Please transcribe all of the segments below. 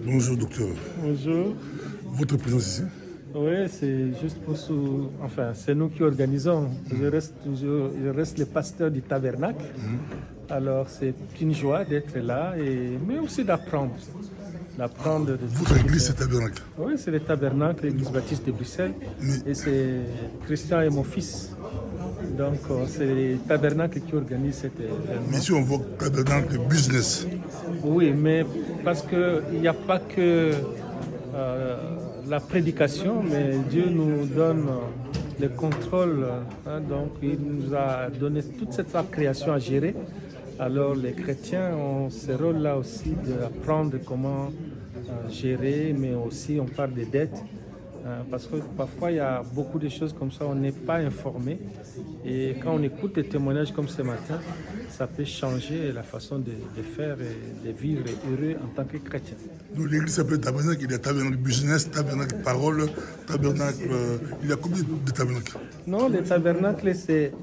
Bonjour docteur. Bonjour. Votre présence ici? Oui, c'est juste pour enfin, c'est nous qui organisons. Je reste le pasteur du tabernacle. Alors, c'est une joie d'être là, mais aussi d'apprendre. D'apprendre de tout Votre ce qui église, se- c'est tabernacle. Oui, c'est le tabernacle, l'église baptiste de Bruxelles. Mais- Et c'est Christian et mon fils. Donc, c'est le tabernacle qui organise cet événement. Mais si on voit tabernacle business, Oui, mais parce qu'il n'y a pas que la prédication, mais Dieu nous donne le contrôle. Donc, il nous a donné toute cette création à gérer. Alors, les chrétiens ont ce rôle-là aussi d'apprendre comment gérer, mais aussi on parle des dettes. Parce que parfois, il y a beaucoup de choses comme ça, on n'est pas informé. Et quand on écoute des témoignages comme ce matin, ça peut changer la façon de faire et de vivre heureux en tant que chrétien. donc l'église s'appelle tabernacle, il y a tabernacle business, tabernacle parole, tabernacle. Il y a combien de tabernacles? Non, le tabernacle,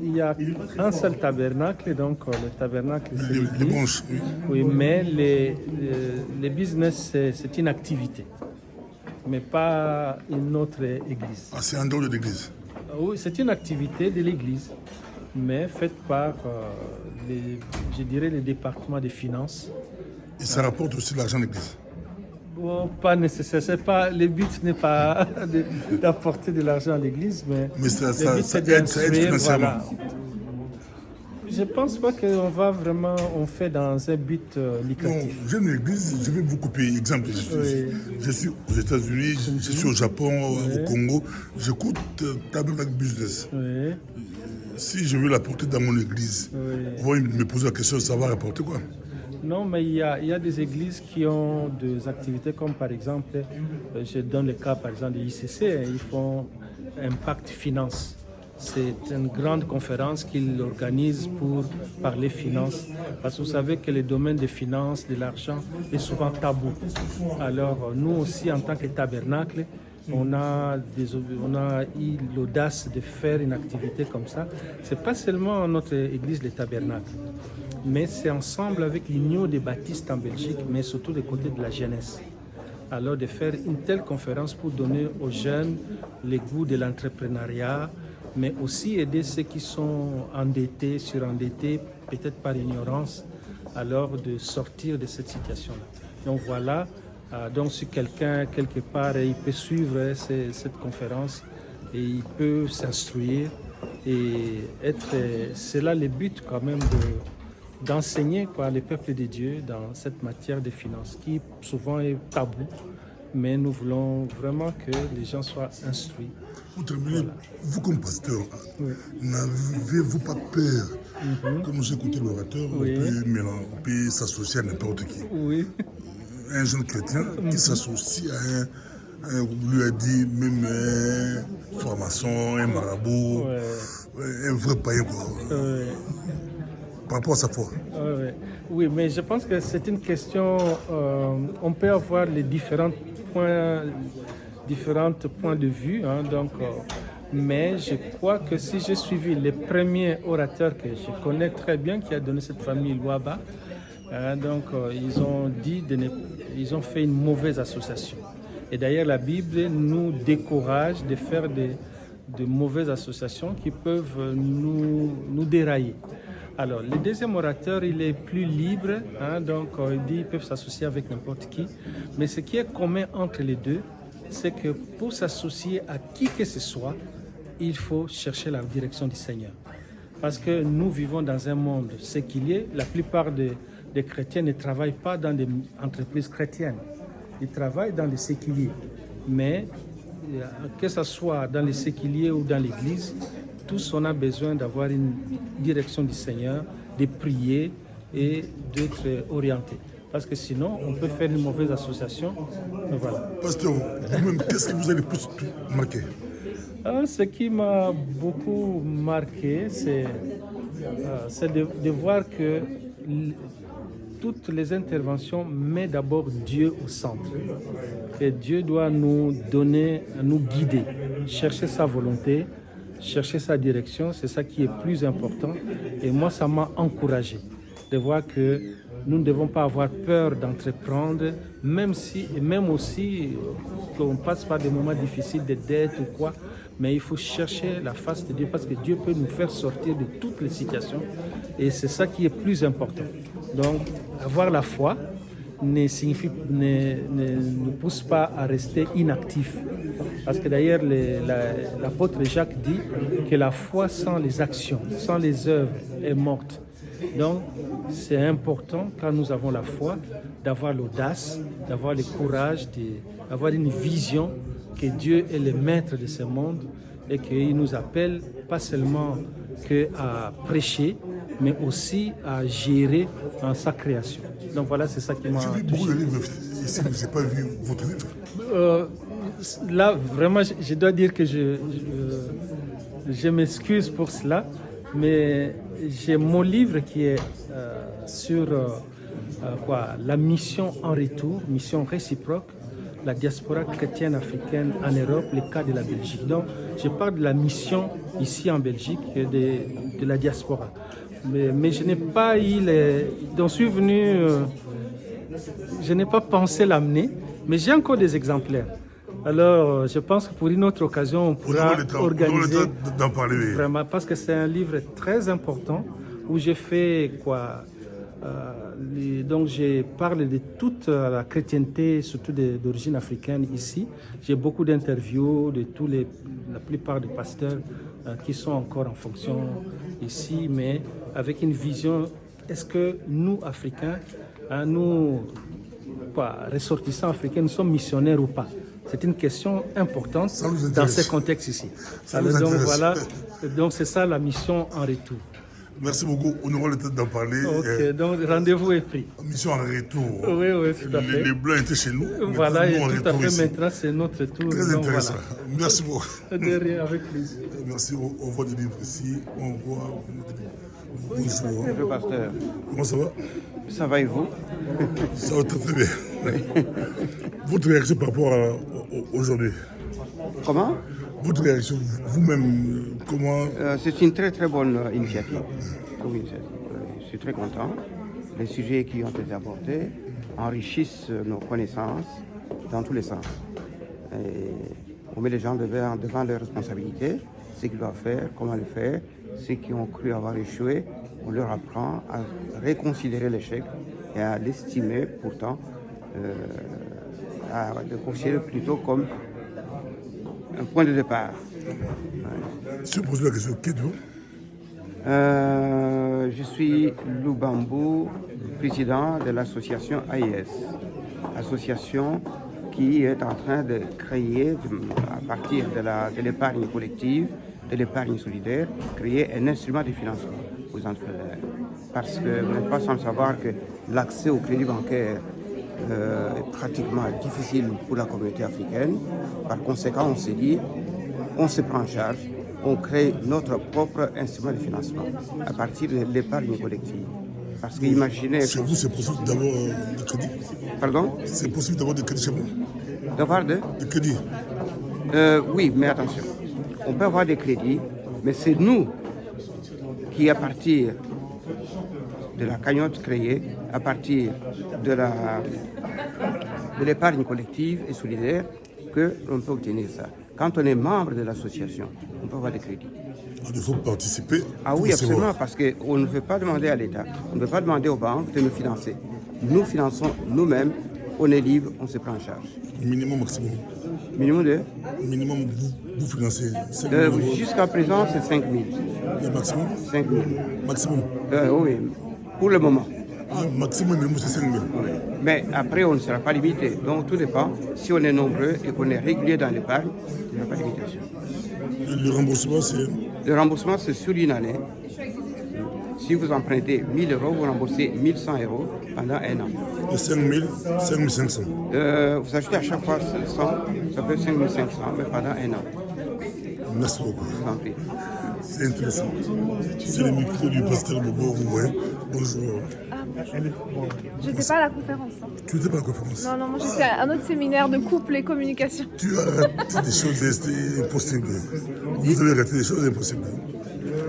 il y a un seul tabernacle, donc le tabernacle, c'est Les l'église. branches, oui. Oui, mais les business, c'est une activité, mais pas une autre église. Ah, c'est en dehors de l'église. Oui, c'est une activité de l'église, mais faite par, je dirais, les départements des finances. Et ça rapporte aussi l'argent de l'église. Bon, pas nécessaire, le but n'est pas d'apporter de l'argent à l'église, mais ça le but c'est aide d'instruire, financièrement. voilà. Je pense pas qu'on va vraiment, on fait dans un but Non, lucratif. j'aime l'église, je vais vous couper. Exemple, je suis aux États-Unis, je suis au Japon, au Congo, j'écoute tabernacle business. Oui, Si je veux l'apporter dans mon église, oui. on va me poser la question, ça va rapporter quoi? Non, mais il y a des églises qui ont des activités comme par exemple, je donne le cas par exemple de l'ICC, ils font Impact Finance. C'est une grande conférence qu'ils organisent pour parler finances. Parce que vous savez que le domaine des finances, de l'argent, est souvent tabou. Alors nous aussi, en tant que tabernacle, on a eu l'audace de faire une activité comme ça. Ce n'est pas seulement notre église, le tabernacle, mais c'est ensemble avec l'Union des baptistes en Belgique, mais surtout du côté de la jeunesse. Alors de faire une telle conférence pour donner aux jeunes le goût de l'entrepreneuriat, mais aussi aider ceux qui sont endettés, surendettés, peut-être par ignorance, alors de sortir de cette situation-là. Donc voilà, donc si quelqu'un, quelque part, il peut suivre cette conférence et il peut s'instruire et c'est là le but quand même d'enseigner les peuples de Dieu dans cette matière de finances qui souvent est tabou, mais nous voulons vraiment que les gens soient instruits. Pour terminer, vous comme pasteur, n'avez-vous pas peur, comme j'ai écouté l'orateur, on peut s'associer à n'importe qui? Oui. Un jeune chrétien qui s'associe à un lui a dit même un franc-maçon, un marabout, un vrai païen quoi. Par rapport à sa foi. Oui, mais je pense que c'est une question, on peut avoir les différents points de vue, mais je crois que si j'ai suivi les premiers orateurs que je connais très bien, qui a donné cette famille Louaba, ils ont fait une mauvaise association. Et d'ailleurs, la Bible nous décourage de faire de mauvaises associations qui peuvent nous dérailler. Alors, le deuxième orateur, il est plus libre, il dit qu'ils peuvent s'associer avec n'importe qui. Mais ce qui est commun entre les deux, c'est que pour s'associer à qui que ce soit, il faut chercher la direction du Seigneur. Parce que nous vivons dans un monde séculier. La plupart des chrétiens ne travaillent pas dans des entreprises chrétiennes. Ils travaillent dans le séculier. Mais que ce soit dans le séculier ou dans l'église, tous on a besoin d'avoir une direction du Seigneur, de prier et d'être orienté. Parce que sinon, on peut faire une mauvaise association. Voilà. Pasteur, vous-même, qu'est-ce qui vous a le plus marqué? Ce qui m'a beaucoup marqué, c'est de voir que toutes les interventions mettent d'abord Dieu au centre. Et Dieu doit nous donner, nous guider, chercher sa volonté, chercher sa direction, c'est ça qui est plus important. Et moi, ça m'a encouragé de voir que nous ne devons pas avoir peur d'entreprendre, même aussi qu'on passe par des moments difficiles de dette ou quoi, mais il faut chercher la face de Dieu parce que Dieu peut nous faire sortir de toutes les situations et c'est ça qui est plus important. Donc, avoir la foi ne pousse pas à rester inactif. Parce que d'ailleurs, l'apôtre Jacques dit que la foi sans les actions, sans les œuvres, est morte. Donc, c'est important, quand nous avons la foi, d'avoir l'audace, d'avoir le courage, d'avoir une vision que Dieu est le maître de ce monde et qu'il nous appelle pas seulement à prêcher, mais aussi à gérer en sa création. Donc voilà, c'est ça qui m'a touché. J'ai vu beaucoup de livres ici, mais je n'ai pas vu votre livre. Là, vraiment, je dois dire que je m'excuse pour cela, mais j'ai mon livre qui est sur la mission en retour, mission réciproque, la diaspora chrétienne africaine en Europe, le cas de la Belgique. Donc, je parle de la mission ici en Belgique, de la diaspora. Mais je n'ai pas eu donc je suis venu, je n'ai pas pensé l'amener, mais j'ai encore des exemplaires. Alors, je pense que pour une autre occasion, on pourra organiser d'en parler. Vraiment, parce que c'est un livre très important où j'ai fait donc je parle de toute la chrétienté, surtout d'origine africaine ici. J'ai beaucoup d'interviews de la plupart des pasteurs qui sont encore en fonction ici, mais avec une vision, est-ce que nous, Africains, nous, ressortissants africains, nous sommes missionnaires ou pas? C'est une question importante dans ce contexte ici. Alors, donc voilà, donc c'est ça la mission en retour. Merci beaucoup, on aura le temps d'en parler. Ok, donc rendez-vous est pris. Mission en retour. Oui, tout à fait. Les Blancs étaient chez nous. Voilà, et tout à fait, ici. Maintenant c'est notre tour. Très donc, intéressant. Voilà. Merci beaucoup. De rien, avec plaisir. Merci, on voit des livres ici. On voit. Bonjour. Bonjour, pasteur. Comment ça va? Ça va et vous? Ça va très, très bien. Oui. Votre réaction par rapport à aujourd'hui? Comment? Votre réaction vous-même, comment? C'est une très très bonne initiative. Je suis très content. Les sujets qui ont été abordés enrichissent nos connaissances dans tous les sens. Et on met les gens devant leurs responsabilités, ce qu'ils doivent faire, comment le faire. Ceux qui ont cru avoir échoué, on leur apprend à reconsidérer l'échec et à l'estimer pourtant, à le considérer plutôt comme un point de départ. Si vous posez la question, qui êtes-vous? Je suis Loubambou, président de l'association AIS, association qui est en train de créer, à partir de l'épargne collective, de l'épargne solidaire, créer un instrument de financement aux entrepreneurs. Parce que vous n'êtes pas sans savoir que l'accès au crédit bancaire est pratiquement difficile pour la communauté africaine. Par conséquent, on s'est dit, on se prend en charge, on crée notre propre instrument de financement à partir de l'épargne collective. Parce que imaginez... Chez vous, c'est possible d'avoir du crédit? Pardon? C'est possible d'avoir du crédit chez vous? D'avoir du crédit? Oui, mais attention. On peut avoir des crédits, mais c'est nous qui, à partir de la cagnotte créée, à partir de l'épargne collective et solidaire, qu'on peut obtenir ça. Quand on est membre de l'association, on peut avoir des crédits. Il faut participer. Ah oui, absolument, parce qu'on ne veut pas demander à l'État, on ne veut pas demander aux banques de nous financer. Nous finançons nous-mêmes, on est libre, on se prend en charge. Minimum, maximum? Minimum de? Minimum, vous financez 5 000 €. Jusqu'à présent, c'est 5 000. Le maximum? 5 000. Maximum? Oui, pour le moment. Ah, maximum, minimum, c'est 5 000. Oui. Mais après, on ne sera pas limité. Donc, tout dépend. Si on est nombreux et qu'on est régulier dans l'épargne, il n'y a pas de limitation. Le remboursement, c'est? Le remboursement, c'est sur une année. Si vous empruntez 1 000 €, vous remboursez 1 100 € pendant un an. De 5 000, 5 500. Vous achetez à chaque fois 100, ça fait 5 500, mais pendant un an. Merci beaucoup. Compris. C'est intéressant. C'est le micro du pasteur Bobo, vous voyez. Bonjour. Je n'étais pas à la conférence. Hein. Tu n'étais pas à la conférence? Non, moi j'étais à un autre séminaire de couple et communication. Tu as raté des choses impossibles. Vous avez raté des choses impossibles.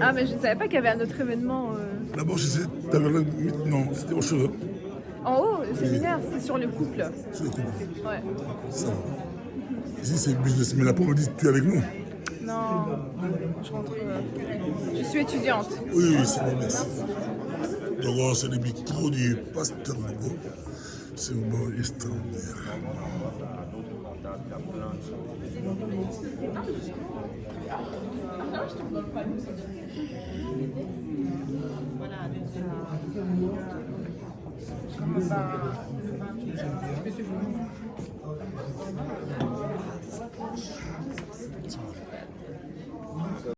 Ah, mais je ne savais pas qu'il y avait un autre événement. D'abord, je sais, non, c'était autre chose. En haut, le séminaire, c'est sur le couple. Sur le couple. Ouais. Ça va. Ici, c'est business. Mais l'après-midi, tu es avec nous? Non, je rentre. Je suis étudiante. Oui, c'est bon, merci. Donc, c'est le micro du pasteur Lobo. C'est vraiment extraordinaire.